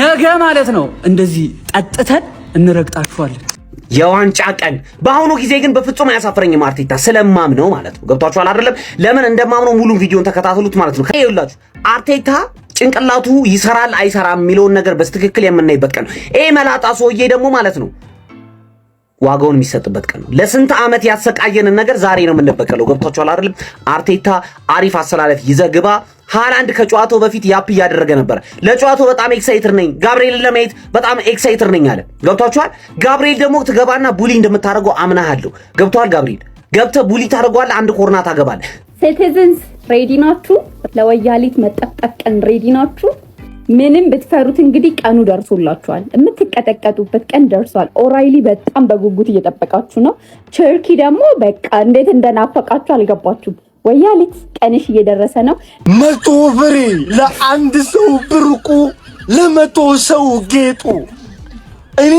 ነገ ማለት ነው እንደዚህ ጠጥተን እንረግጣችኋለን። የዋንጫ ቀን በአሁኑ ጊዜ ግን በፍጹም አያሳፍረኝም። አርቴታ ስለማምነው ማለት ነው። ገብቷችኋል አይደለም? ለምን እንደማምነው ሙሉ ቪዲዮን ተከታተሉት ማለት ነው። ይኸውላችሁ አርቴታ ጭንቅላቱ ይሰራል አይሰራም የሚለውን ነገር በስትክክል የምናይበት ቀን ነው። ይሄ መላጣ ሰውዬ ደግሞ ማለት ነው ዋጋውን የሚሰጥበት ቀን ነው። ለስንት ዓመት ያሰቃየንን ነገር ዛሬ ነው የምንበቀለው። ገብቷችኋል አይደለም? አርቴታ አሪፍ አሰላለፍ ይዘግባ። ሃላንድ ከጨዋታው በፊት ያፕ እያደረገ ነበር። ለጨዋታው በጣም ኤክሳይትድ ነኝ፣ ጋብሪኤል ለማየት በጣም ኤክሳይትድ ነኝ አለ። ገብቷችኋል? ጋብሪኤል ደግሞ ትገባና ቡሊ እንደምታደርገው አምናሃለሁ። ገብቷል? ጋብሪኤል ገብተህ ቡሊ ታደርገዋለህ፣ አንድ ኮርና ታገባለህ። ሲቲዝንስ ሬዲ ናችሁ? ለወያሊት መጠፍጠፍ ቀን ሬዲ ናችሁ? ምንም ብትፈሩት እንግዲህ ቀኑ ደርሶላችኋል። የምትቀጠቀጡበት ቀን ደርሷል። ኦራይሊ በጣም በጉጉት እየጠበቃችሁ ነው። ቸርኪ ደግሞ በቃ እንዴት እንደናፈቃችሁ አልገባችሁም። ወያሊት ቀንሽ እየደረሰ ነው። 100 ብር ለአንድ ሰው ብርቁ፣ ለ100 ሰው ጌጡ። እኔ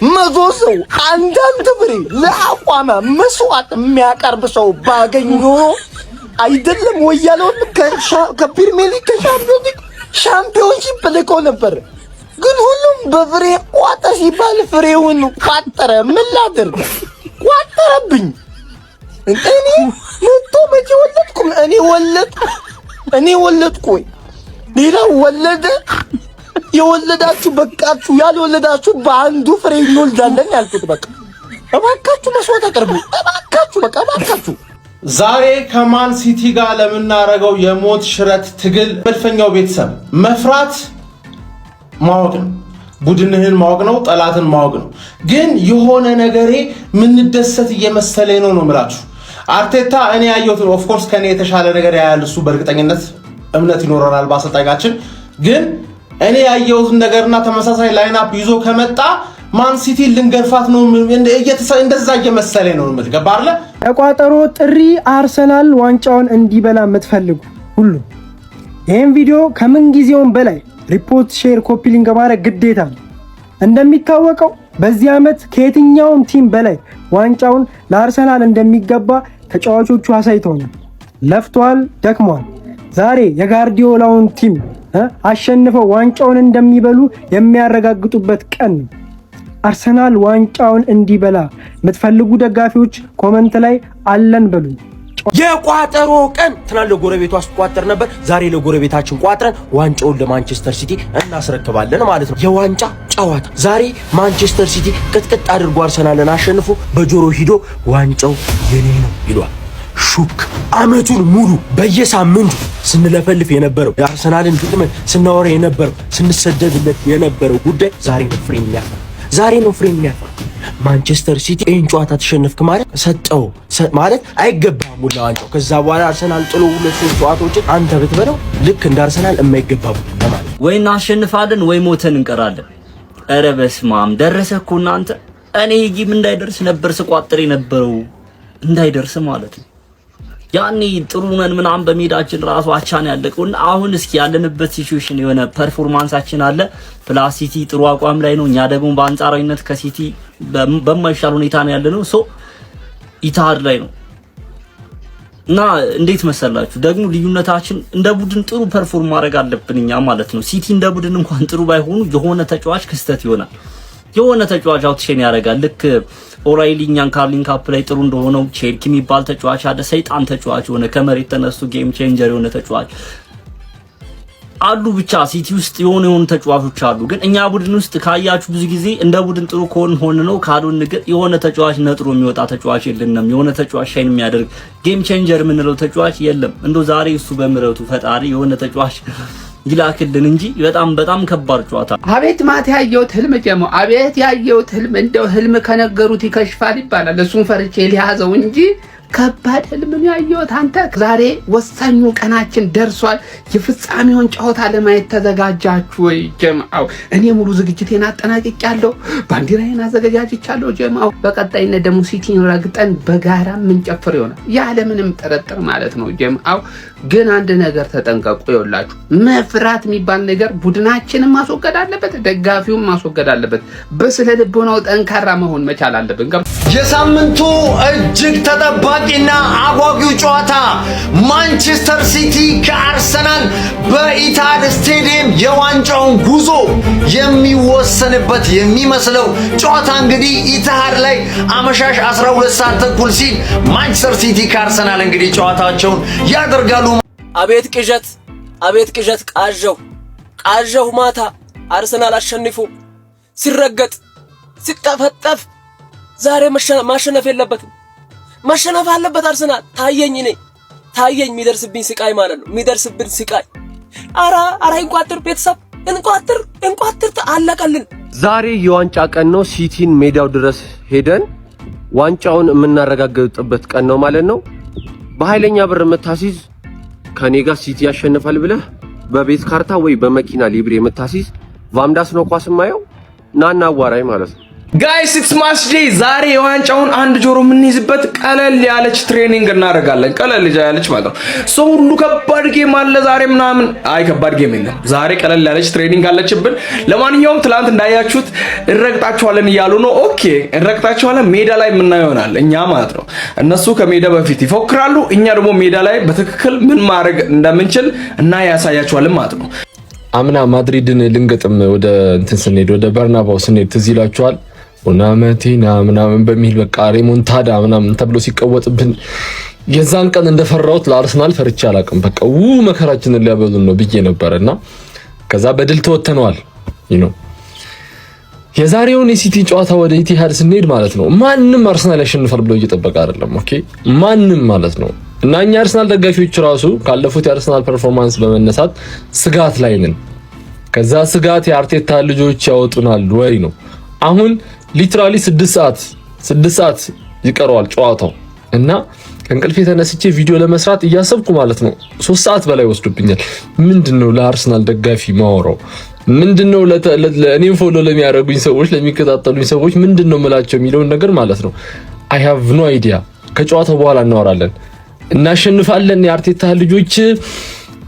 100 ሰው አንዳንድ ብር ለአቋማ መስዋዕት የሚያቀርብ ሰው ባገኝ ኖሮ አይደለም ወያለውን ከፕሪሚየር ሊግ ከሻምፒዮን ሊግ ሻምፒዮንሺፕ ልኮ ነበር። ግን ሁሉም በፍሬ ቋጠ ሲባል ፍሬውን ቋጠረ። ምን ላድርግ? ቋጠረብኝ። እኔ መቶ መቼ ወለድኩ? እኔ ወለድኩ ወይ ሌላ ወለደ? የወለዳችሁ በቃችሁ፣ ያልወለዳችሁ በአንዱ ፍሬ እንወልዳለን ያልኩት። በቃ እባካችሁ መስዋዕት አቅርቡ። እባካችሁ። ዛሬ ከማን ሲቲ ጋር ለምናረገው የሞት ሽረት ትግል መድፈኛው ቤተሰብ መፍራት ማወቅ ነው። ቡድንህን ማወቅ ነው፣ ጠላትን ማወቅ ነው። ግን የሆነ ነገሬ ምንደሰት እየመሰለኝ ነው የምላችሁ። አርቴታ እኔ ያየሁት ኦፍ ኮርስ ከኔ የተሻለ ነገር ያያል እሱ በእርግጠኝነት እምነት ይኖረናል በአሰልጣኛችን። ግን እኔ ያየሁትን ነገርና ተመሳሳይ ላይናፕ ይዞ ከመጣ ማን ሲቲ ልንገርፋት ነው እንደዛ እየመሰለኝ ነው የምትገባ አይደለ? የቋጠሮ ጥሪ አርሰናል ዋንጫውን እንዲበላ የምትፈልጉ ሁሉ ይህን ቪዲዮ ከምን ጊዜውም በላይ ሪፖርት፣ ሼር፣ ኮፒ ሊንክ ማድረግ ግዴታ ነው። እንደሚታወቀው በዚህ ዓመት ከየትኛውም ቲም በላይ ዋንጫውን ለአርሰናል እንደሚገባ ተጫዋቾቹ አሳይተውናል። ለፍቷል፣ ደክሟል። ዛሬ የጋርዲዮላውን ቲም አሸንፈው ዋንጫውን እንደሚበሉ የሚያረጋግጡበት ቀን ነው። አርሰናል ዋንጫውን እንዲበላ የምትፈልጉ ደጋፊዎች ኮመንት ላይ አለን በሉ። የቋጠሮ ቀን ትናንት ለጎረቤቱ አስቋጠር ነበር። ዛሬ ለጎረቤታችን ቋጥረን ዋንጫውን ለማንቸስተር ሲቲ እናስረክባለን ማለት ነው። የዋንጫ ጨዋታ ዛሬ ማንቸስተር ሲቲ ቅጥቅጥ አድርጎ አርሰናልን አሸንፎ በጆሮ ሂዶ ዋንጫው የኔ ነው ይሏል። ሹክ አመቱን ሙሉ በየሳምንቱ ስንለፈልፍ የነበረው የአርሰናልን ግጥም ስናወራ የነበረው ስንሰደድለት የነበረው ጉዳይ ዛሬ ነው ፍሬም የሚያፈራ። ማንቸስተር ሲቲ ይህን ጨዋታ ተሸነፍክ ማለት ሰጠው ማለት አይገባም ሙላ ዋንጫው። ከዛ በኋላ አርሰናል ጥሎ 2-3 ጨዋታዎችን አንተ ብትበለው ልክ እንደ አርሰናል የማይገባ ቡድን ማለት ወይ እናሸንፋለን ወይ ሞተን እንቀራለን። ኧረ በስመ አብ ደረሰ እኮ እናንተ። እኔ ጊም እንዳይደርስ ነበር ስቋጥር የነበረው እንዳይደርስ ማለት ነው። ያኔ ጥሩ ነን ምናምን በሜዳችን ራሱ አቻን ያለቀውና አሁን እስኪ ያለንበት ሲቹዌሽን የሆነ ፐርፎርማንሳችን አለ ፕላስ ሲቲ ጥሩ አቋም ላይ ነው። እኛ ደግሞ በአንጻራዊነት ከሲቲ በማይሻል ሁኔታ ነው ያለነው። ሶ ኢታድ ላይ ነው እና እንዴት መሰላችሁ ደግሞ ልዩነታችን እንደ ቡድን ጥሩ ፐርፎርም ማድረግ አለብን እኛ ማለት ነው። ሲቲ እንደ ቡድን እንኳን ጥሩ ባይሆኑ የሆነ ተጫዋች ክስተት ይሆናል፣ የሆነ ተጫዋች አውትሼን ያደርጋል። ልክ ኦራይሊ እኛን ካርሊንግ ካፕ ላይ ጥሩ እንደሆነው ቼልኪ የሚባል ተጫዋች አለ፣ ሰይጣን ተጫዋች የሆነ ከመሬት ተነስቶ ጌም ቼንጀር የሆነ ተጫዋች አሉ። ብቻ ሲቲ ውስጥ የሆኑ ተጫዋቾች አሉ። ግን እኛ ቡድን ውስጥ ካያችሁ ብዙ ጊዜ እንደ ቡድን ጥሩ ሆን ነው ካልሆነ ግን የሆነ ተጫዋች ነጥሮ የሚወጣ ተጫዋች የለንም። የሆነ ተጫዋች ሻይን የሚያደርግ ጌም ቼንጀር የምንለው ተጫዋች የለም። እንደው ዛሬ እሱ በምረቱ ፈጣሪ የሆነ ተጫዋች ይላክልን እንጂ በጣም ከባድ ጨዋታ። አቤት ማታ ያየሁት ህልም ጀሞ አቤት ያየሁት ህልም እንደው ህልም ከነገሩት ይከሽፋል ይባላል። እሱን ፈርቼ ሊያዘው እንጂ ከባድ ህልም ያየሁት አንተ። ዛሬ ወሳኙ ቀናችን ደርሷል። የፍጻሜውን ጨዋታ ለማየት ተዘጋጃችሁ ወይ ጀማው? እኔ ሙሉ ዝግጅቴን አጠናቅቄያለሁ፣ ባንዲራዬን አዘጋጅቻለሁ ጀማው። በቀጣይነት ደግሞ ሲቲን ረግጠን በጋራ ምን ጨፍር ይሆናል ያለ ምንም ጥርጥር ማለት ነው ጀማው። ግን አንድ ነገር ተጠንቀቁ። ይኸውላችሁ መፍራት የሚባል ነገር ቡድናችንን ማስወገድ አለበት፣ ደጋፊውን ማስወገድ አለበት። በስነ ልቦናው ጠንካራ መሆን መቻል አለብን። የሳምንቱ እጅግ ተጠባቂና አጓጊው ጨዋታ ማንቸስተር ሲቲ ከአርሰናል በኢታድ ስቴዲየም የዋንጫውን ጉዞ የሚወሰንበት የሚመስለው ጨዋታ እንግዲህ ኢታድ ላይ አመሻሽ 12 ሰዓት ተኩል ሲል ማንቸስተር ሲቲ ከአርሰናል እንግዲህ ጨዋታቸውን ያደርጋሉ። አቤት ቅዠት፣ አቤት ቅዠት! ቃዠሁ ማታ አርሰናል አሸንፎ ሲረገጥ ሲጠፈጠፍ፣ ዛሬ ማሸነፍ የለበትም፣ ማሸነፍ አለበት አርሰናል። ታየኝ የሚደርስብኝ ስቃይ ማለት ነው፣ የሚደርስብን ስቃይ። አራ እንቋጥር ቤተሰብ፣ እንቋጥር አለቀልን። ዛሬ የዋንጫ ቀን ነው። ሲቲን ሜዳው ድረስ ሄደን ዋንጫውን የምናረጋግጥበት ቀን ነው ማለት ነው። በኃይለኛ ብር የምታሲዝ ከኔ ጋር ሲቲ ያሸንፋል ብለህ በቤት ካርታ ወይ በመኪና ሊብሬ የምታሲዝ ቫምዳስ ነው ኳስ የማየው ናና አዋራይ ማለት ነው። ጋይስ ኢትስ ማች ዴይ። ዛሬ የዋንጫውን አንድ ጆሮ የምንይዝበት ቀለል ያለች ትሬኒንግ እናደርጋለን። ቀለል ያለች ማለት ነው። ሰው ሁሉ ከባድ ጌም አለ ዛሬ ምናምን፣ አይ ከባድ ጌም የለም ዛሬ፣ ቀለል ያለች ትሬኒንግ አለችብን። ለማንኛውም ትላንት እንዳያችሁት እንረግጣቸዋለን እያሉ ነው። ኦኬ እንረግጣቸዋለን፣ ሜዳ ላይ የምናየው ይሆናል እኛ ማለት ነው። እነሱ ከሜዳ በፊት ይፎክራሉ፣ እኛ ደግሞ ሜዳ ላይ በትክክል ምን ማድረግ እንደምንችል እና ያሳያቸዋለን ማለት ነው። አምና ማድሪድን ልንገጥም ወደ እንትን ስንሄድ ወደ በርናባው ስንሄድ ትዝ ይላችኋል። ኡናመቲና ምናምን በሚል በቃ ሬሞንታዳ ምናምን ተብሎ ሲቀወጥብን የዛን ቀን እንደፈራሁት ለአርሰናል ፈርቼ አላውቅም። በቃ መከራችንን ሊያበሉን ነው ብዬ ነበርና ከዛ በድል ተወተነዋል። የዛሬውን የሲቲ ጨዋታ ወደ ኢቲሃድ ስንሄድ ማለት ነው ማንም አርሰናል ያሸንፋል ብሎ እየጠበቀ አይደለም። ኦኬ ማንም ማለት ነው። እና እኛ አርሰናል ደጋፊዎች ራሱ ካለፉት የአርሰናል ፐርፎርማንስ በመነሳት ስጋት ላይ ነን። ከዛ ስጋት የአርቴታ ልጆች ያወጡናል ወይ ነው። አሁን ሊትራሊ 6 ሰዓት ይቀረዋል ጨዋታው እና ከእንቅልፌ ተነስቼ ቪዲዮ ለመስራት እያሰብኩ ማለት ነው 3 ሰዓት በላይ ወስዶብኛል። ምንድነው ለአርሰናል ደጋፊ ማወራው? ምንድነው ለእኔም ፎሎ ለሚያደርጉኝ ሰዎች ለሚከታተሉኝ ሰዎች ምንድነው ምላቸው የሚለውን ነገር ማለት ነው አይ ሃቭ ኖ አይዲያ። ከጨዋታው በኋላ እናወራለን። እናሸንፋለን የአርቴታ ልጆች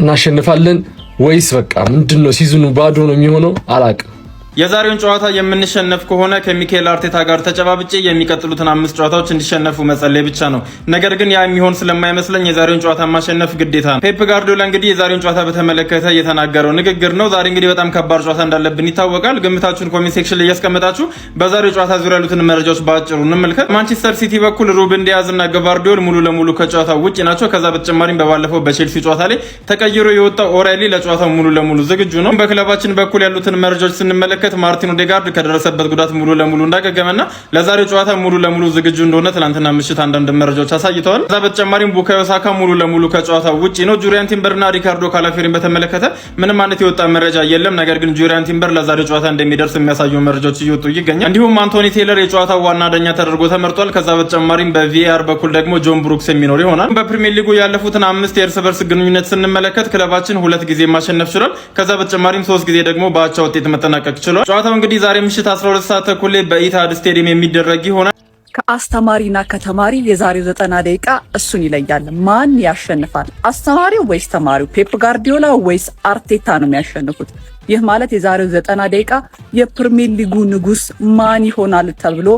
እናሸንፋለን ወይስ በቃ ምንድነው ሲዝኑ ባዶ ነው የሚሆነው? አላቅም። የዛሬውን ጨዋታ የምንሸነፍ ከሆነ ከሚካኤል አርቴታ ጋር ተጨባብጬ የሚቀጥሉትን 5 ጨዋታዎች እንዲሸነፉ መጸለይ ብቻ ነው። ነገር ግን ያ የሚሆን ስለማይመስለኝ የዛሬውን ጨዋታ ማሸነፍ ግዴታ ነው። ፔፕ ጋርዲዮላ እንግዲህ የዛሬውን ጨዋታ በተመለከተ የተናገረው ንግግር ነው። ዛሬ እንግዲህ በጣም ከባድ ጨዋታ እንዳለብን ይታወቃል። ግምታችሁን ኮሜንት ሴክሽን ላይ እያስቀመጣችሁ በዛሬው ጨዋታ ዙሪያ ያሉትን መረጃዎች በአጭሩ እንመልከት። ማንቸስተር ሲቲ በኩል ሩበን ዲያዝ እና ግቫርዲዮል ሙሉ ለሙሉ ከጨዋታው ውጪ ናቸው። ከዛ በተጨማሪም በባለፈው በቼልሲ ጨዋታ ላይ ተቀይሮ የወጣው ኦራይሊ ለጨዋታው ሙሉ ለሙሉ ዝግጁ ነው። በክለባችን በኩል ያሉትን መረጃዎች ስንመለከት ማርቲን ኦዴጋርድ ከደረሰበት ጉዳት ሙሉ ለሙሉ እንዳገገመና ለዛሬው ጨዋታ ሙሉ ለሙሉ ዝግጁ እንደሆነ ትናንትና ምሽት አንዳንድ መረጃዎች አሳይተዋል። ከዛ በተጨማሪም ቡካዮ ሳካ ሙሉ ለሙሉ ከጨዋታው ውጪ ነው። ጁሪያን ቲምበርና ሪካርዶ ካላፊዮሪን በተመለከተ ምንም አይነት የወጣ መረጃ የለም። ነገር ግን ጁሪያን ቲምበር ለዛሬው ጨዋታ እንደሚደርስ የሚያሳዩ መረጃዎች እየወጡ ይገኛል። እንዲሁም አንቶኒ ቴይለር የጨዋታው ዋና ዳኛ ተደርጎ ተመርጧል። ከዛ በተጨማሪም በቪአር በኩል ደግሞ ጆን ብሩክስ የሚኖር ይሆናል። በፕሪሚየር ሊጉ ያለፉትን 5 የእርስ በርስ ግንኙነት ስንመለከት ክለባችን 2 ጊዜ ማሸነፍ ችሏል። ከዛ በተጨማሪም 3 ጊዜ ደግሞ በአቻ ውጤት መጠናቀቅ ችሏል። ጨዋታው እንግዲህ ዛሬ ምሽት 12 ሰዓት ተኩል በኢታድ ስቴዲየም የሚደረግ ይሆናል። ከአስተማሪና ከተማሪ የዛሬው 90 ደቂቃ እሱን ይለያል። ማን ያሸንፋል? አስተማሪው ወይስ ተማሪው? ፔፕ ጋርዲዮላ ወይስ አርቴታ ነው የሚያሸንፉት? ይህ ማለት የዛሬው 90 ደቂቃ የፕሪሚየር ሊጉ ንጉስ ማን ይሆናል ተብሎ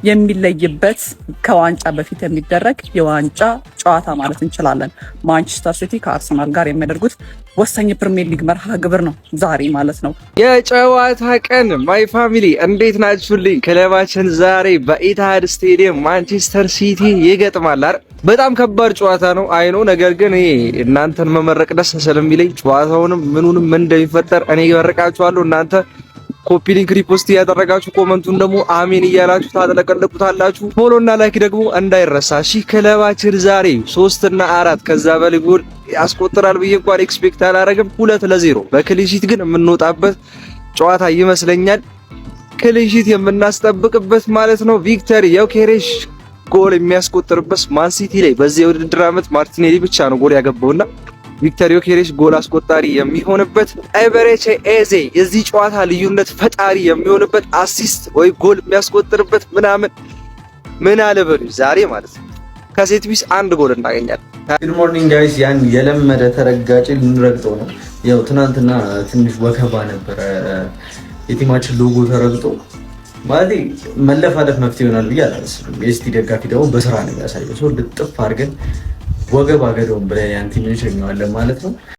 የሚለይበት ከዋንጫ በፊት የሚደረግ የዋንጫ ጨዋታ ማለት እንችላለን። ማንቸስተር ሲቲ ከአርሰናል ጋር የሚያደርጉት ወሳኝ የፕሪሚየር ሊግ መርሃ ግብር ነው ዛሬ ማለት ነው። የጨዋታ ቀን ማይ ፋሚሊ እንዴት ናችሁልኝ? ክለባችን ዛሬ በኢታድ ስቴዲየም ማንቸስተር ሲቲ ይገጥማል። በጣም ከባድ ጨዋታ ነው አይኖ። ነገር ግን እናንተን መመረቅ ደስ ስለሚለኝ ጨዋታውንም ምኑንም ምን እንደሚፈጠር እኔ ይመርቃችኋለሁ። እናንተ ኮፒ ሊንክ ሪፖስት ያደረጋችሁ ኮመንቱን ደግሞ አሜን እያላችሁ ታጥለቀለቁታላችሁ። ፎሎ እና ላይክ ደግሞ እንዳይረሳ። እሺ ክለባችን ዛሬ 3 እና 4 ከዛ በላይ ጎል ያስቆጥራል ብዬ እንኳን ኤክስፔክት አላረግም። 2-0 በክሊንሺት ግን የምንወጣበት ጨዋታ ይመስለኛል። ክሊንሺት የምናስጠብቅበት ማለት ነው። ቪክተር ዮኬሬሽ ጎል የሚያስቆጥርበት ማን ሲቲ ላይ በዚህ የውድድር ዓመት ማርቲኔሊ ብቻ ነው ጎል ያገባውና ቪክተር ዮኬሬሽ ጎል አስቆጣሪ የሚሆንበት፣ ኤቨሬቺ ኤዜ የዚህ ጨዋታ ልዩነት ፈጣሪ የሚሆንበት፣ አሲስት ወይ ጎል የሚያስቆጥርበት ምናምን ምን አለበሉ ዛሬ ማለት ነው። ከሴት ፒስ 1 ጎል እናገኛለን። ጉድ ሞርኒንግ ጋይስ። ያን የለመደ ተረጋጭ ልንረግጠው ነው። ያው ትናንትና ትንሽ ወከባ ነበረ። የቲማችን ሎጎ ተረግጦ ማለት መለፋለፍ መፍትሄ ይሆናል ብዬ አላስብም። የሲቲ ደጋፊ ደግሞ በስራ ነው የሚያሳየው። ልጥፍ አድርገን ወገብ አገደውን ብለን ያን ቲም እንሸኘዋለን ማለት ነው።